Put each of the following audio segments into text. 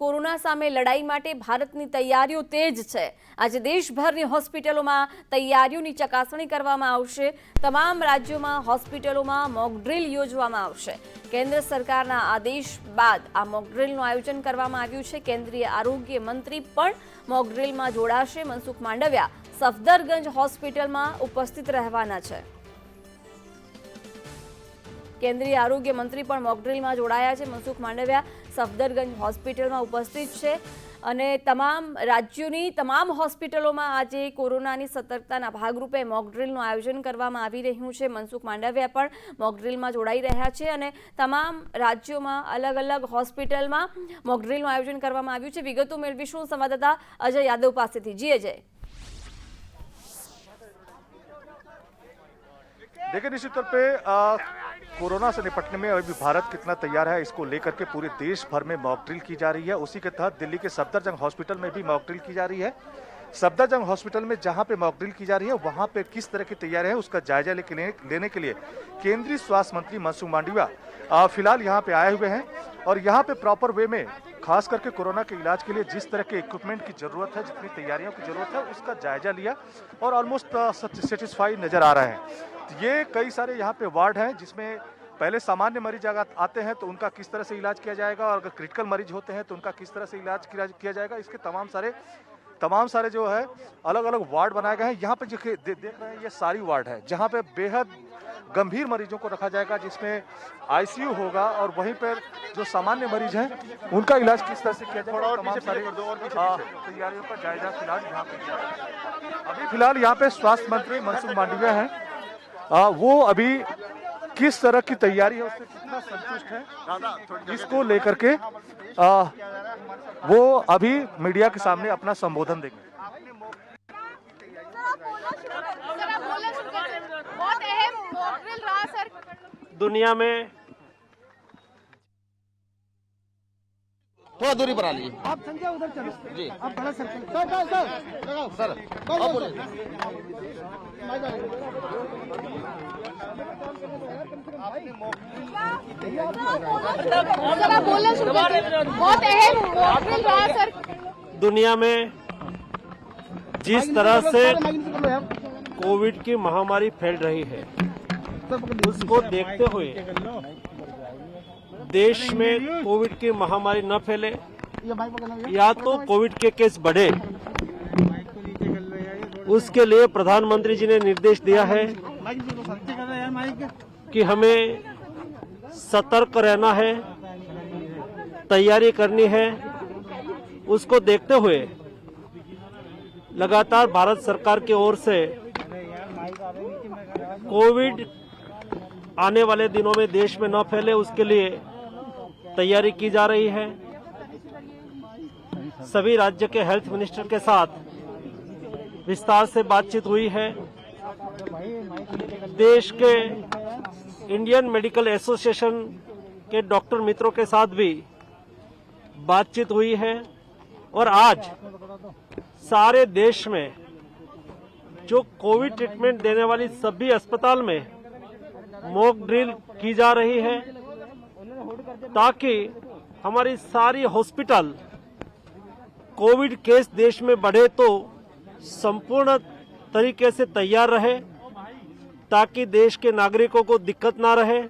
Corona સામે લડાઈ માટે ભારતની તૈયારીઓ તેજ છે। આજે દેશભરની હોસ્પિટલોમાં તૈયારીઓની ચકાસણી કરવામાં આવશે। તમામ રાજ્યોમાં હોસ્પિટલોમાં મોક ડ્રીલ યોજવામાં આવશે। કેન્દ્ર સરકારના આદેશ બાદ આ મોક ડ્રીલનું આયોજન કરવામાં આવ્યું છે। કેન્દ્રીય આરોગ્ય મંત્રી પણ મોક ડ્રીલમાં જોડાશે। મનસુખ માંડવિયા સફદરગંજ હોસ્પિટલમાં ઉપસ્થિત રહેવાના છે। केंद्रीय आरोग्य मंत्री पण मॉक ड्रील में जोड़ाया है। मनसुख मांडविया सफदरगंज हॉस्पिटल में उपस्थित है और तमाम राज्यों की तमाम हॉस्पिटलों में आज कोरोना की सतर्कता भागरूपे मॉक ड्रील आयोजन करवामां आवी रह्युं छे। मनसुख मांडविया पण मॉक ड्रील में जोड़ाई रह्या छे और तमाम राज्यों में अलग अलग हॉस्पिटल में मॉक ड्रील आयोजन करवामां आव्युं छे। विगतो मेळवीशुं संवाददाता अजय यादव पासेथी। जी अजय। देखिए, निश्चित तौर पे कोरोना से निपटने में अभी भारत कितना तैयार है इसको लेकर के पूरे देश भर में मॉक ड्रिल की जा रही है। उसी के तहत दिल्ली के सफदरजंग हॉस्पिटल में भी मॉक ड्रिल की जा रही है। सफदरजंग हॉस्पिटल में जहां पे मॉक ड्रिल की जा रही है वहां पे किस तरह की तैयारी है उसका जायजा लेने के लिए केंद्रीय स्वास्थ्य मंत्री मनसुख मांडविया फिलहाल यहाँ पे आए हुए हैं और यहाँ पे प्रॉपर वे में खास करके कोरोना के इलाज के लिए जिस तरह के इक्विपमेंट की जरूरत है, जितनी तैयारियों की जरूरत है उसका जायजा लिया और ऑलमोस्ट सेटिस्फाइड नजर आ रहे हैं। ये कई सारे यहाँ पे वार्ड हैं जिसमें पहले सामान्य मरीज अगर आते हैं तो उनका किस तरह से इलाज किया जाएगा और अगर क्रिटिकल मरीज होते हैं तो उनका किस तरह से इलाज किया जाएगा, इसके तमाम सारे जो है अलग अलग वार्ड बनाए गए हैं। यहाँ पे जो देख रहे हैं ये सारी वार्ड है जहाँ पे बेहद गंभीर मरीजों को रखा जाएगा, जिसमें आईसीयू होगा और वहीं पर जो सामान्य मरीज हैं उनका इलाज किस तरह से किया जाएगा। तमाम सारी तैयारियों का जायजा फिलहाल यहाँ पे अभी फिलहाल यहाँ पे स्वास्थ्य मंत्री मनसुख मांडविया है। वो अभी किस तरह की तैयारी है उससे कितना संतुष्ट है इसको लेकर के वो अभी मीडिया के सामने अपना संबोधन देंगे। दुनिया में थोड़ा दूरी पर आ लीजिए आप संजय उधर चलो जी। आप बड़ा सर्कल सर आप बोलिए। बहुत अहम मॉक ड्रिल रहा सर। दुनिया में जिस तरह से कोविड की महामारी फैल रही है उसको देखते हुए देश में कोविड की महामारी न फैले या तो कोविड के केस बढ़े, उसके लिए प्रधानमंत्री जी ने निर्देश दिया है कि हमें सतर्क रहना है, तैयारी करनी है। उसको देखते हुए लगातार भारत सरकार की ओर से कोविड आने वाले दिनों में देश में न फैले उसके लिए तैयारी की जा रही है। सभी राज्य के हेल्थ मिनिस्टर के साथ विस्तार से बातचीत हुई है। देश के इंडियन मेडिकल एसोसिएशन के डॉक्टर मित्रों के साथ भी बातचीत हुई है और आज सारे देश में जो कोविड ट्रीटमेंट देने वाली सभी अस्पताल में मॉक ड्रिल की जा रही है ताकि हमारी सारी हॉस्पिटल कोविड केस देश में बढ़े तो संपूर्ण तरीके से तैयार रहे ताकि देश के नागरिकों को दिक्कत ना रहे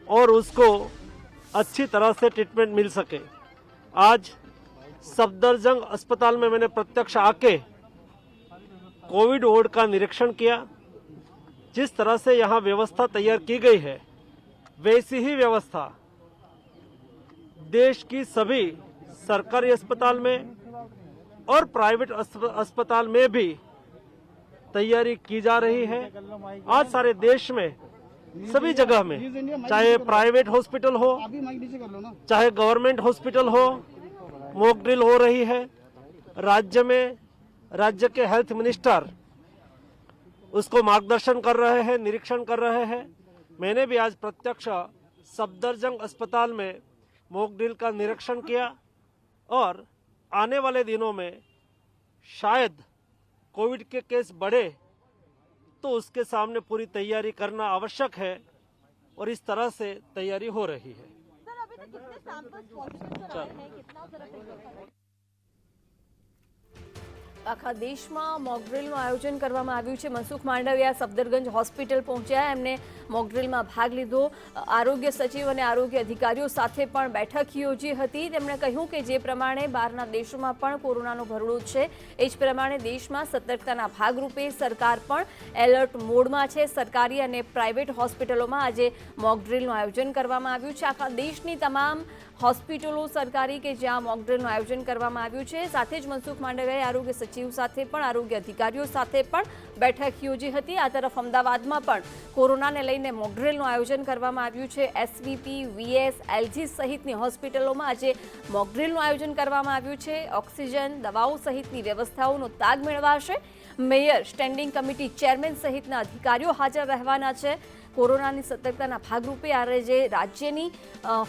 और उसको अच्छी तरह से ट्रीटमेंट मिल सके। आज सफदरजंग अस्पताल में मैंने प्रत्यक्ष आके कोविड वार्ड का निरीक्षण किया। जिस तरह से यहाँ व्यवस्था तैयार की गई है वैसी ही व्यवस्था देश की सभी सरकारी अस्पताल में और प्राइवेट अस्पताल में भी तैयारी की जा रही है। आज सारे देश में सभी जगह में चाहे प्राइवेट हॉस्पिटल हो चाहे गवर्नमेंट हॉस्पिटल हो मॉक ड्रिल हो रही है। राज्य में राज्य के हेल्थ मिनिस्टर उसको मार्गदर्शन कर रहे हैं, निरीक्षण कर रहे हैं। मैंने भी आज प्रत्यक्ष सफदरजंग अस्पताल में मॉक ड्रिल का निरीक्षण किया और आने वाले दिनों में शायद कोविड के केस बढ़े तो उसके सामने पूरी तैयारी करना आवश्यक है और इस तरह से तैयारी हो रही है। कितने सैंपल्स पॉजिटिव आए हैं, कितना जरा આખા દેશમાં મોકડ્રીલનું આયોજન કરવામાં આવ્યું છે. મનસુખ માંડવિયા સફદરગંજ હોસ્પિટલ પહોંચ્યા, એમને મોકડ્રીલમાં ભાગ લીધો. આરોગ્ય સચિવ અને આરોગ્ય અધિકારીઓ સાથે પણ બેઠક યોજી હતી. તેમણે કહ્યું કે જે પ્રમાણે બહારના દેશોમાં પણ કોરોનાનો ભરડો છે, એ જ પ્રમાણે દેશમાં સતર્કતાના ભાગરૂપે સરકાર પણ એલર્ટ મોડમાં છે. સરકારી અને પ્રાઇવેટ હોસ્પિટલોમાં આજે મોકડ્રીલનું આયોજન કરવામાં આવ્યું છે. આખા દેશની તમામ હોસ્પિટલો સરકારી કે જ્યાં મોકડ્રીલનું આયોજન કરવામાં આવ્યું છે. સાથે જ મનસુખ માંડવિયાએ આરોગ્ય સચિવ સાથે પણ, આરોગ્ય અધિકારીઓ સાથે પણ બેઠક યોજી હતી. આ તરફ અમદાવાદમાં પણ કોરોનાને લઈને મોકડ્રીલનું આયોજન કરવામાં આવ્યું છે. એસવીપી, વીએસ, એલજી સહિતની હોસ્પિટલોમાં આજે મોકડ્રીલનું આયોજન કરવામાં આવ્યું છે. ઓક્સિજન, દવાઓ સહિતની વ્યવસ્થાઓનો તાગ મેળવાશે. મેયર, સ્ટેન્ડિંગ કમિટી ચેરમેન સહિતના અધિકારીઓ હાજર રહેવાના છે. કોરોનાની સતર્કતાના ભાગરૂપે આજે રાજ્યની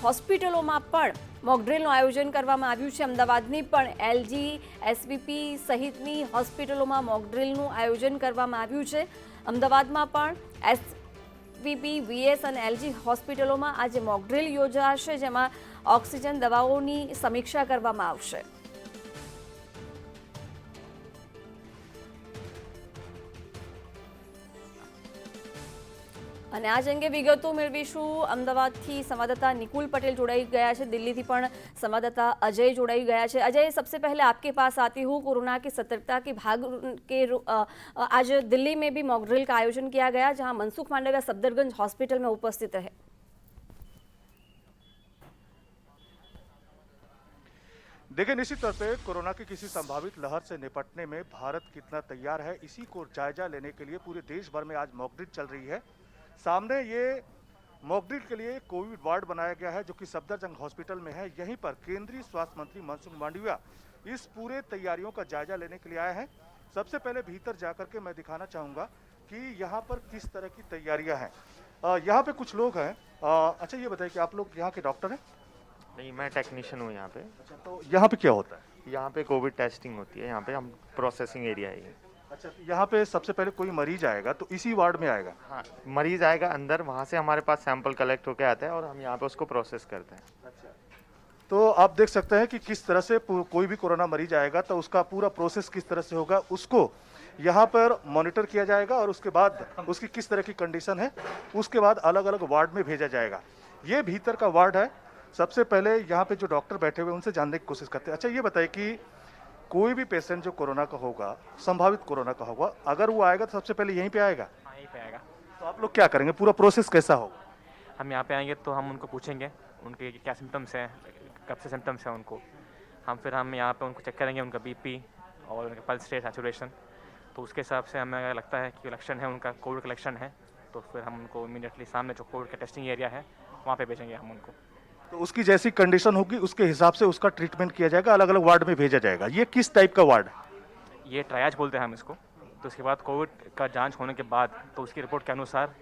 હોસ્પિટલોમાં પણ મોકડ્રીલનું આયોજન કરવામાં આવ્યું છે. અમદાવાદની પણ એલજી, એસવીપી સહિતની હોસ્પિટલોમાં મોકડ્રીલનું આયોજન કરવામાં આવ્યું છે. અમદાવાદમાં પણ એસવીપી, વીએસ અને એલજી હોસ્પિટલોમાં આજે મોકડ્રીલ યોજાશે, જેમાં ઓક્સિજન, દવાઓની સમીક્ષા કરવામાં આવશે. અને આ જ અંગે વિગતો મેળવીશું. અમદાવાદથી સંवाददाता निकुल पटेल जोड़ाई गया है, दिल्ली थी पण संवाददाता अजय जोड़ाई गया है. अजय, सबसे पहले आपके पास आती हूँ. कोरोना की सतर्कता के भाग के आज दिल्ली में भी मॉकड्रिल का आयोजन किया गया, जहां मनसुख मांडविया सफदरगंज हॉस्पिटल में उपस्थित रहे. देखिए, निश्चित तौर पे कोरोना की किसी संभावित लहर से निपटने में भारत कितना तैयार है, इसी को जायजा लेने के लिए पूरे देश भर में आज मॉकड्रिल चल रही है. सामने ये मॉकड्रिल के लिए कोविड वार्ड बनाया गया है, जो कि सफदरजंग हॉस्पिटल में है. यहीं पर केंद्रीय स्वास्थ्य मंत्री मनसुख मांडविया इस पूरे तैयारियों का जायजा लेने के लिए आए हैं. सबसे पहले भीतर जाकर के मैं दिखाना चाहूँगा कि यहाँ पर किस तरह की तैयारियाँ हैं. यहाँ पे कुछ लोग हैं. अच्छा, ये बताइए कि आप लोग यहाँ के डॉक्टर हैं? नहीं, मैं टेक्नीशियन हूँ यहाँ पे. अच्छा, तो यहाँ पे क्या होता है? यहाँ पे कोविड टेस्टिंग होती है. यहाँ पे हम प्रोसेसिंग एरिया है ये. अच्छा, तो यहाँ पे सबसे पहले कोई मरीज आएगा तो इसी वार्ड में आएगा? हाँ, मरीज आएगा अंदर, वहाँ से हमारे पास सैंपल कलेक्ट होके आता है और हम यहाँ पे उसको प्रोसेस करते हैं. अच्छा, तो आप देख सकते हैं कि किस तरह से कोई भी कोरोना मरीज आएगा तो उसका पूरा प्रोसेस किस तरह से होगा, उसको यहाँ पर मॉनिटर किया जाएगा और उसके बाद उसकी किस तरह की कंडीशन है, उसके बाद अलग अलग वार्ड में भेजा जाएगा. ये भीतर का वार्ड है. सबसे पहले यहाँ पे जो डॉक्टर बैठे हुए उनसे जानने की कोशिश करते हैं. अच्छा, ये बताइए कि कोई भी पेशेंट जो कोरोना का होगा, संभावित कोरोना का होगा, अगर वो आएगा तो सबसे पहले यहीं पे आएगा? हाँ, यहीं पे आएगा. तो आप लोग क्या करेंगे, पूरा प्रोसेस कैसा होगा? हम यहाँ पे आएंगे तो हम उनको पूछेंगे उनके क्या सिम्टम्स हैं, कब से सिम्टम्स हैं उनको. हम यहाँ पे उनको चेक करेंगे, उनका बीपी और उनका पल्स रेट, सैचुरेशन. तो उसके हिसाब से हमें अगर लगता है कि लक्षण है उनका कोविड का लक्षण है, तो फिर हम उनको इमीडिएटली सामने जो कोविड का टेस्टिंग एरिया है वहाँ पे भेजेंगे हम उनको. तो उसकी जैसी कंडीशन होगी उसके हिसाब से उसका ट्रीटमेंट किया जाएगा, अलग अलग वार्ड में भेजा जाएगा. ये किस टाइप का वार्ड है? ये ट्रायज बोलते हैं हम इसको. तो उसके बाद कोविड का जांच होने के बाद तो उसकी रिपोर्ट के अनुसार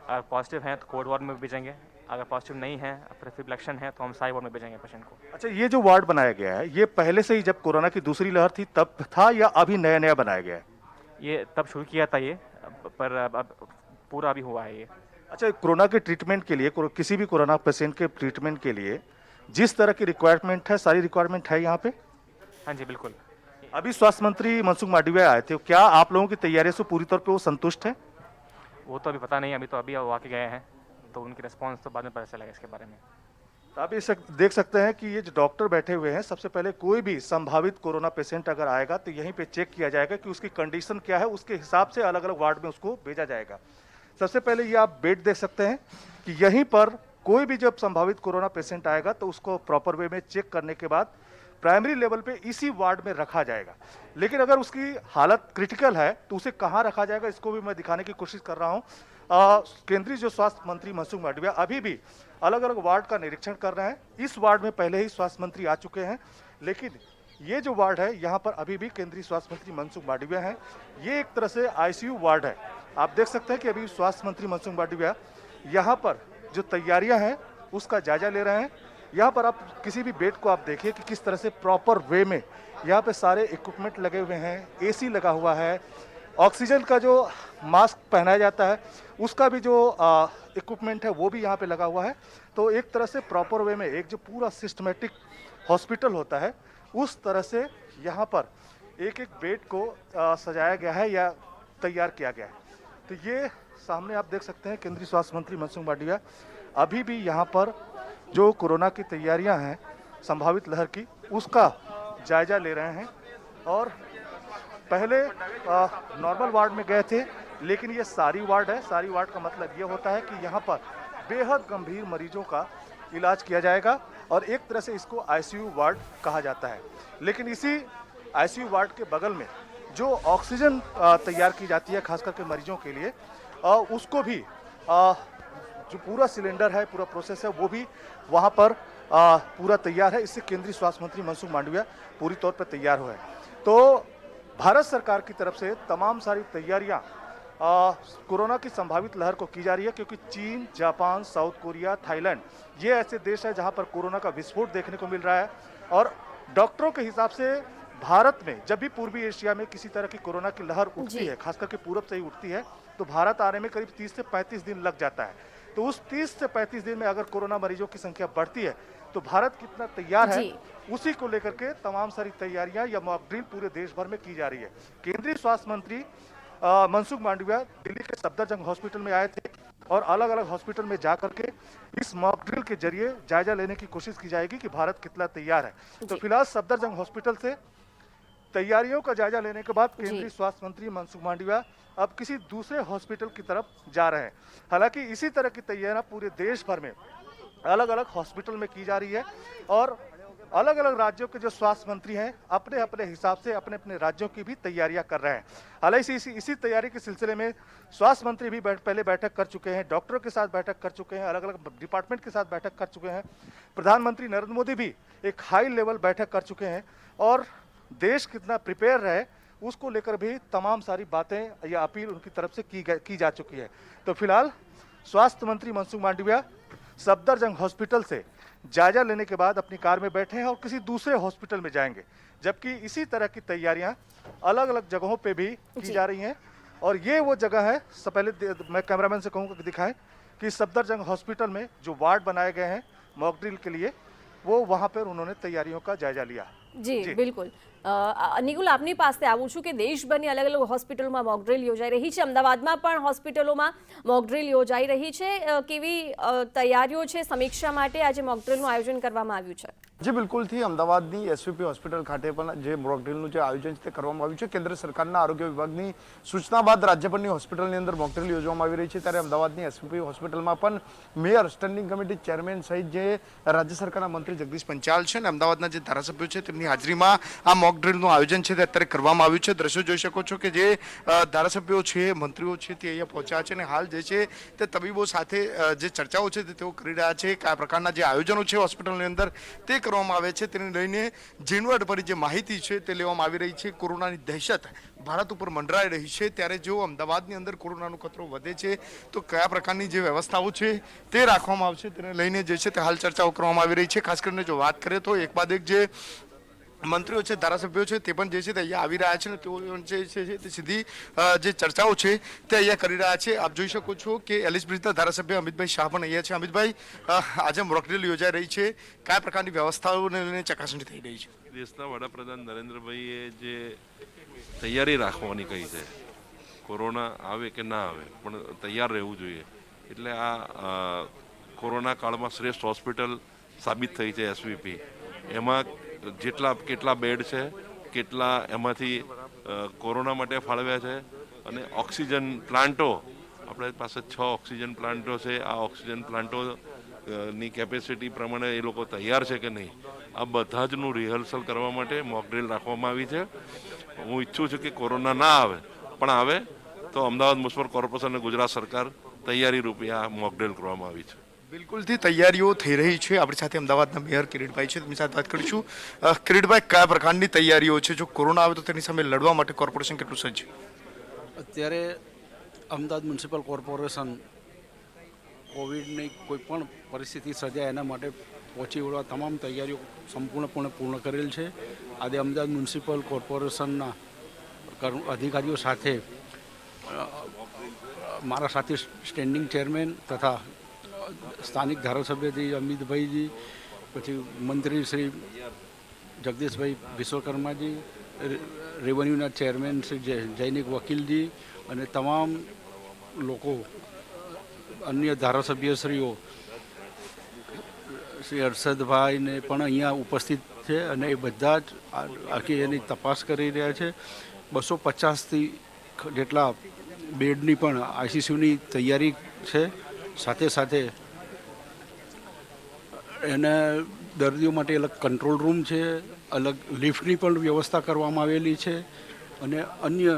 अगर पॉजिटिव हैं तो कोविड वार्ड में भेजेंगे, अगर पॉजिटिव नहीं है, फिर लक्षण है तो हम साई वार्ड में भेजेंगे पेशेंट को. अच्छा, ये जो वार्ड बनाया गया है, ये पहले से ही जब कोरोना की दूसरी लहर थी तब था या अभी नया नया बनाया गया है? ये तब शुरू किया था ये, पर अब पूरा अभी हुआ है ये. अच्छा, कोरोना के ट्रीटमेंट के लिए, किसी भी कोरोना पेशेंट के ट्रीटमेंट के लिए जिस तरह की रिक्वायरमेंट है, सारी रिक्वायरमेंट है यहाँ पे? हाँ जी, बिल्कुल. अभी स्वास्थ्य मंत्री मनसुख मांडविया आए थे, क्या आप लोगों की तैयारी से पूरी तौर पे वो संतुष्ट है? वो तो अभी पता नहीं, अभी वो आके गए हैं तो उनकी रिस्पॉन्स तो बाद में पता चलेगा इसके बारे में. तो आप ये देख सकते हैं कि ये जो डॉक्टर बैठे हुए हैं, सबसे पहले कोई भी संभावित कोरोना पेशेंट अगर आएगा तो यहीं पे चेक किया जाएगा कि उसकी कंडीशन क्या है, उसके हिसाब से अलग अलग वार्ड में उसको भेजा जाएगा. सबसे पहले ये आप बेड देख सकते हैं कि यहीं पर कोई भी जब संभावित कोरोना पेशेंट आएगा तो उसको प्रॉपर वे में चेक करने के बाद प्राइमरी लेवल पे इसी वार्ड में रखा जाएगा. लेकिन अगर उसकी हालत क्रिटिकल है तो उसे कहाँ रखा जाएगा, इसको भी मैं दिखाने की कोशिश कर रहा हूँ. केंद्रीय जो स्वास्थ्य मंत्री मनसुख मांडविया अभी भी अलग अलग वार्ड का निरीक्षण कर रहे हैं. इस वार्ड में पहले ही स्वास्थ्य मंत्री आ चुके हैं, लेकिन ये जो वार्ड है यहाँ पर अभी भी केंद्रीय स्वास्थ्य मंत्री मनसुख मांडविया हैं. ये एक तरह से आईसीयू वार्ड है. आप देख सकते हैं कि अभी स्वास्थ्य मंत्री मनसुख मांडविया यहाँ पर जो तैयारियां हैं उसका जायजा ले रहे हैं. यहाँ पर आप किसी भी बेड को आप देखिए कि किस तरह से प्रॉपर वे में यहाँ पे सारे इक्विपमेंट लगे हुए हैं, एसी लगा हुआ है, ऑक्सीजन का जो मास्क पहनाया जाता है उसका भी जो इक्विपमेंट है वो भी यहाँ पे लगा हुआ है। तो एक तरह से प्रॉपर वे में एक जो पूरा सिस्टमेटिक हॉस्पिटल होता है उस तरह से यहाँ पर एक एक बेड को सजाया गया है या तैयार किया गया है। तो ये सामने आप देख सकते हैं केंद्रीय स्वास्थ्य मंत्री मनसुख मांडविया अभी भी यहाँ पर जो कोरोना की तैयारियां हैं संभावित लहर की उसका जायजा ले रहे हैं। और पहले नॉर्मल वार्ड में गए थे, लेकिन ये सारी वार्ड है। सारी वार्ड का मतलब ये होता है कि यहाँ पर बेहद गंभीर मरीजों का इलाज किया जाएगा और एक तरह से इसको आईसीयू वार्ड कहा जाता है। लेकिन इसी आईसीयू वार्ड के बगल में जो ऑक्सीजन तैयार की जाती है खास करके मरीजों के लिए, उसको भी जो पूरा सिलेंडर है, पूरा प्रोसेस है, वो भी वहाँ पर पूरा तैयार है। इससे केंद्रीय स्वास्थ्य मंत्री मनसुख मांडविया पूरी तौर पर तैयार हुए हैं। तो भारत सरकार की तरफ से तमाम सारी तैयारियां कोरोना की संभावित लहर को की जा रही है, क्योंकि चीन, जापान, साउथ कोरिया, थाईलैंड ये ऐसे देश है जहां पर कोरोना का विस्फोट देखने को मिल रहा है। और डॉक्टरों के हिसाब से भारत में जब भी पूर्वी एशिया में किसी तरह की कोरोना की लहर उठती है, खास करके पूरब से ही उठती है, तो भारत आने में करीब 30 से 35 दिन लग जाता है। तो उस 30 से 35 दिन में अगर कोरोना मरीजों की संख्या बढ़ती है तो भारत कितना तैयार है, उसी को लेकर के तमाम सारी तैयारियां या मॉक ड्रिल पूरे देश भर में की जा रही है। केंद्रीय स्वास्थ्य मंत्री मनसुख मांडविया दिल्ली के सफदरजंग हॉस्पिटल में आए थे और अलग अलग हॉस्पिटल में जाकर के इस मॉक ड्रिल के जरिए जायजा लेने की कोशिश की जाएगी कि भारत कितना तैयार है। तो फिलहाल सफदरजंग हॉस्पिटल से तैयारियों का जायजा लेने के बाद केंद्रीय स्वास्थ्य मंत्री मनसुख मांडविया अब किसी दूसरे हॉस्पिटल की तरफ जा रहे हैं। हालांकि इसी तरह की तैयारियां पूरे देश भर में अलग अलग हॉस्पिटल में की जा रही है और अलग अलग राज्यों के जो स्वास्थ्य मंत्री हैं अपने अपने हिसाब से अपने अपने राज्यों की भी तैयारियां कर रहे हैं। हालांकि इसी तैयारी के सिलसिले में स्वास्थ्य मंत्री भी पहले बैठक कर चुके हैं, डॉक्टरों के साथ बैठक कर चुके हैं, अलग अलग डिपार्टमेंट के साथ बैठक कर चुके हैं। प्रधानमंत्री नरेंद्र मोदी भी एक हाई लेवल बैठक कर चुके हैं और देश कितना प्रिपेयर रहे उसको लेकर भी तमाम सारी बातें या अपील उनकी तरफ से की जा चुकी है। तो फिलहाल स्वास्थ्य मंत्री मनसुख मांडविया सफदरजंग हॉस्पिटल से जायजा लेने के बाद अपनी कार में बैठे हैं और किसी दूसरे हॉस्पिटल में जाएंगे, जबकि इसी तरह की तैयारियां अलग अलग जगहों पे भी की जा रही हैं। और ये वो जगह है, पहले मैं कैमरामैन से कहूँगा कि दिखाएं कि सफदरजंग हॉस्पिटल में जो वार्ड बनाए गए हैं मॉक ड्रिल के लिए, वो वहाँ पर उन्होंने तैयारियों का जायजा लिया। જી બિલકુલ નિકુલ, આપની પાસે આવું છું કે દેશભરની અલગ અલગ હોસ્પિટલોમાં મોક ડ્રિલ યોજાઈ રહી છે, અમદાવાદમાં પણ હોસ્પિટલોમાં મોક ડ્રિલ યોજાઈ રહી છે, કેવી તૈયારીઓ છે, સમીક્ષા માટે આજે મોક ડ્રિલનું આયોજન કરવામાં આવ્યું છે? જી બિલકુલથી અમદાવાદની એસવીપી હોસ્પિટલ ખાતે પણ જે મોક ડ્રિલનું જે આયોજન છે તે કરવામાં આવ્યું છે. કેન્દ્ર સરકારના આરોગ્ય વિભાગની સૂચના બાદ રાજ્યભરની હોસ્પિટલની અંદર મોક ડ્રિલ યોજવામાં આવી રહી છે, ત્યારે અમદાવાદની એસવીપી હોસ્પિટલમાં પણ મેયર, સ્ટેન્ડિંગ કમિટી ચેરમેન સહિત જે રાજ્ય સરકારના મંત્રી જગદીશ પંચાલ છે અને અમદાવાદના જે ધારાસભ્યો છે તેમની હાજરીમાં આ મોક ડ્રિલનું આયોજન છે તે અત્યારે કરવામાં આવ્યું છે. દ્રશ્યો જોઈ શકો છો કે જે ધારાસભ્યો છે, મંત્રીઓ છે તે અહીંયા પહોંચ્યા છે અને હાલ જે છે તે તબીબો સાથે જે ચર્ચાઓ છે તે તેઓ કરી રહ્યા છે. કયા પ્રકારના જે આયોજનો છે હોસ્પિટલની અંદર તે કરવામાં આવે છે તેને લઈને ઝીણવટભરી જે માહિતી છે તે લેવામાં આવી રહી છે. કોરોનાની દહેશત ભારત ઉપર મંડરાઈ રહી છે, ત્યારે જો અમદાવાદની અંદર કોરોનાનો ખતરો વધે છે તો કયા પ્રકારની જે વ્યવસ્થાઓ છે તે રાખવામાં આવશે તેને લઈને જે છે તે હાલ ચર્ચાઓ કરવામાં આવી રહી છે. ખાસ કરીને જો વાત કરીએ તો એક બાદ એક જે મંત્રીઓ છે, ધારાસભ્યો છે તે પણ જે છે તે અહીંયા આવી રહ્યા છે અને તેઓ જે છે તે સીધી જે ચર્ચાઓ છે તે અહીંયા કરી રહ્યા છે. આપ જોઈ શકો છો કે એલિસ બ્રિજના ધારાસભ્ય અમિતભાઈ શાહ પણ અહીંયા છે. અમિતભાઈ, આજે મોક ડ્રિલ યોજાઈ રહી છે, કયા પ્રકારની વ્યવસ્થાઓને લઈને ચકાસણી થઈ રહી છે? દેશના વડાપ્રધાન નરેન્દ્રભાઈએ જે તૈયારી રાખવાની કહી છે, કોરોના આવે કે ના આવે પણ તૈયાર રહેવું જોઈએ, એટલે આ કોરોના કાળમાં શ્રેષ્ઠ હોસ્પિટલ સાબિત થઈ છે એસવીપી. એમાં કેટલા બેડ છે, કેટલા એમાંથી કોરોના માટે ફાળવ્યા છે અને ઓક્સિજન પ્લાન્ટો, આપણે પાસે 6 ઓક્સિજન પ્લાન્ટો છે, આ ઓક્સિજન પ્લાન્ટોની કેપેસિટી પ્રમાણે એ લોકો તૈયાર છે કે નહીં, આ બધા જનું રિહર્સલ કરવા માટે મોક ડ્રિલ રાખવામાં આવી છે. હું ઈચ્છું છું કે કોરોના ના આવે, પણ આવે તો અમદાવાદ મ્યુનિસિપલ કોર્પોરેશન અને ગુજરાત સરકાર તૈયારી રૂપે આ મોક ડ્રિલ કરવામાં આવી છે. બિલકુલથી તૈયારીઓ થઈ રહી છે. આપણી સાથે અમદાવાદના મેયર કિરીટભાઈ છે, તેમની સાથે વાત કરીશું. કિરીટભાઈ, કયા પ્રકારની તૈયારીઓ છે? જો કોરોના આવે તો તેની સામે લડવા માટે કોર્પોરેશન કેટલું સજ્જ? અત્યારે અમદાવાદ મ્યુનિસિપલ કોર્પોરેશન કોવિડની કોઈ પણ પરિસ્થિતિ સર્જાય એના માટે પહોંચી વળવા તમામ તૈયારીઓ સંપૂર્ણપણે પૂર્ણ કરેલ છે. આજે અમદાવાદ મ્યુનિસિપલ કોર્પોરેશનના અધિકારીઓ સાથે મારા સાથે સ્ટેન્ડિંગ ચેરમેન તથા સ્થાનિક ધારાસભ્યજી અમિતભાઈજી, પછી મંત્રી શ્રી જગદીશભાઈ વિશ્વકર્માજી, રેવન્યુના ચેરમેન શ્રી જૈનિક વકીલજી અને તમામ લોકો, અન્ય ધારાસભ્યશ્રીઓ શ્રી હર્ષદભાઈને પણ અહીંયા ઉપસ્થિત છે અને એ બધા જ આખી એની તપાસ કરી રહ્યા છે. 250થી જેટલા બેડની પણ આઈસીયુની તૈયારી છે. સાથે સાથે એના દર્દીઓ માટે અલગ કંટ્રોલ રૂમ છે, અલગ લિફ્ટની પણ વ્યવસ્થા કરવામાં આવેલી છે અને અન્ય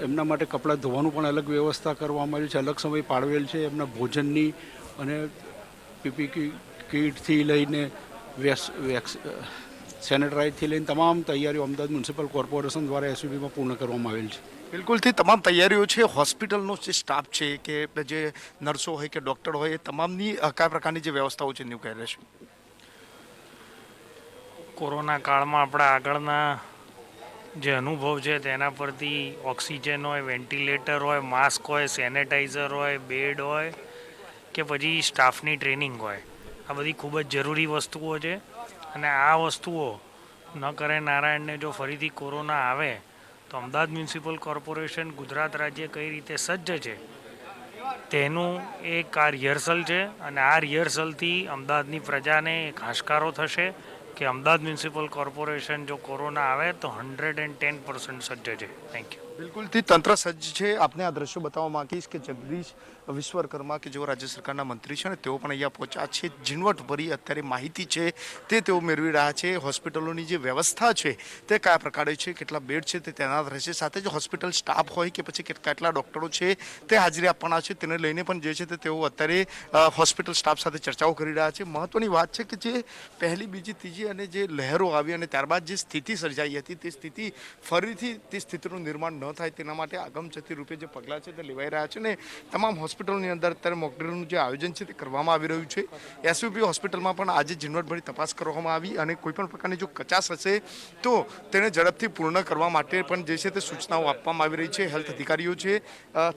એમના માટે કપડાં ધોવાનું પણ અલગ વ્યવસ્થા કરવામાં આવી છે, અલગ સમય પાળવેલ છે. એમના ભોજનની અને પીપી કીટથી લઈને સેનેટાઇઝથી લઈને તમામ તૈયારીઓ અમદાવાદ મ્યુનિસિપલ કોર્પોરેશન દ્વારા એસયુપીમાં પૂર્ણ કરવામાં આવેલ છે. બિલકુલથી તમામ તૈયારીઓ છે. હોસ્પિટલનો જે સ્ટાફ છે કે જે નર્સો હોય કે ડૉક્ટર હોય એ તમામની કયા પ્રકારની જે વ્યવસ્થાઓ છે એની કહી રહેશે? કોરોના કાળમાં આપણા આગળના જે અનુભવ છે તેના પરથી ઓક્સિજન હોય, વેન્ટિલેટર હોય, માસ્ક હોય, સેનેટાઈઝર હોય, બેડ હોય કે પછી સ્ટાફની ટ્રેનિંગ હોય, આ બધી ખૂબ જ જરૂરી વસ્તુઓ છે. અને આ વસ્તુઓ ન કરે નારાયણને જો ફરીથી કોરોના આવે તો અમદાવાદ મ્યુનિસિપલ કોર્પોરેશન ગુજરાત રાજ્ય કઈ રીતે સજ્જ છે તેનું એક આ રિહર્સલ છે. અને આ રિહર્સલથી અમદાવાદની પ્રજાને એક હાશકારો થશે કે અમદાવાદ મ્યુનિસિપલ કોર્પોરેશન જો કોરોના આવે તો 110% સજ્જ છે. Thank you. બિલકુલથી તંત્ર સજ્જ છે. આપને આ દ્રશ્યો બતાવવા માંગીશ કે જગદીશ વિશ્વકર્મા કે જેઓ રાજ્ય સરકારના મંત્રી છે ને તેઓ પણ અહીંયા પહોંચ્યા છે. ઝીણવટભરી અત્યારે માહિતી છે તે તેઓ મેળવી રહ્યા છે. હોસ્પિટલોની જે વ્યવસ્થા છે તે કયા પ્રકારે છે, કેટલા બેડ છે તે તૈનાત રહેશે, સાથે જે હોસ્પિટલ સ્ટાફ હોય કે પછી કેટલા ડૉક્ટરો છે તે હાજરી આપવાના છે તેને લઈને પણ જે છે તે તેઓ અત્યારે હોસ્પિટલ સ્ટાફ સાથે ચર્ચાઓ કરી રહ્યા છે. મહત્વની વાત છે કે જે પહેલી, બીજી, ત્રીજી અને જે લહેરો આવી અને ત્યારબાદ જે સ્થિતિ સર્જાઈ હતી તે સ્થિતિ ફરીથી તે સ્થિતિનું નિર્માણ ન થાય તેના માટે આગમચતી રૂપે જે પગલાં છે તે લેવાઈ રહ્યા છે. ને તમામ હોસ્પિટલની અંદર અત્યારે મોકડ્રીલનું જે આયોજન છે તે કરવામાં આવી રહ્યું છે. એસયુપી હોસ્પિટલમાં પણ આજે ઝીણવટભરી તપાસ કરવામાં આવી અને કોઈપણ પ્રકારની જો કચાશ હશે તો તેને ઝડપથી પૂર્ણ કરવા માટે પણ જે છે તે સૂચનાઓ આપવામાં આવી રહી છે. હેલ્થ અધિકારીઓ છે,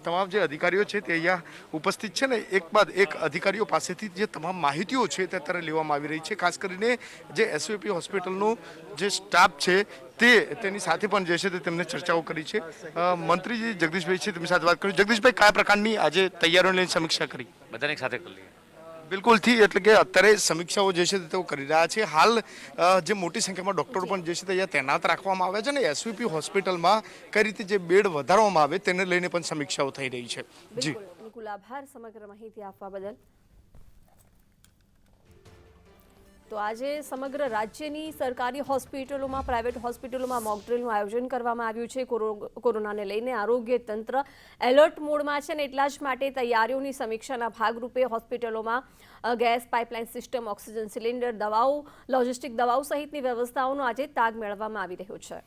તમામ જે અધિકારીઓ છે તે અહીંયા ઉપસ્થિત છે ને એક બાદ એક અધિકારીઓ પાસેથી જે તમામ માહિતીઓ છે તે અત્યારે લેવામાં આવી રહી છે. ખાસ કરીને જે એસયુપી હોસ્પિટલનો જે સ્ટાફ છે તેની સાથે પણ જે છે તે તેમને ચર્ચાઓ કરી છે. મંત્રીજી જગદીશભાઈ છે તેમની સાથે વાત કરી. જગદીશભાઈ, કયા પ્રકારની આજે તૈયારીઓની લઈને સમીક્ષા કરી? બધાની સાથે કરી લઈએ. બિલકુલથી, એટલે કે અત્યારે સમીક્ષાઓ જે છે તેઓ કરી રહ્યા છે. હાલ જે મોટી સંખ્યામાં ડૉક્ટરો પણ જે છે તે અહીંયા તૈનાત રાખવામાં આવ્યા છે અને એસયુપી હોસ્પિટલમાં કઈ રીતે જે બેડ વધારવામાં આવે તેને લઈને પણ સમીક્ષાઓ થઈ રહી છે. જી બિલકુલ, આભાર સમગ્ર માહિતી આપવા બદલ. તો આજે સમગ્ર રાજ્યની સરકારી હોસ્પિટલોમાં, પ્રાઇવેટ હોસ્પિટલોમાં મોક ડ્રીલનું આયોજન કરવામાં આવ્યું છે. કોરોનાને લઈને આરોગ્ય તંત્ર એલર્ટ મોડમાં છે ને એટલા જ માટે તૈયારીઓની સમીક્ષાના ભાગરૂપે હોસ્પિટલોમાં gas pipeline system, oxygen cylinder, દવાઓ, લોજિસ્ટિક દવાઓ સહિતની વ્યવસ્થાઓનો આજે તાગ મેળવવામાં આવી રહ્યો છે.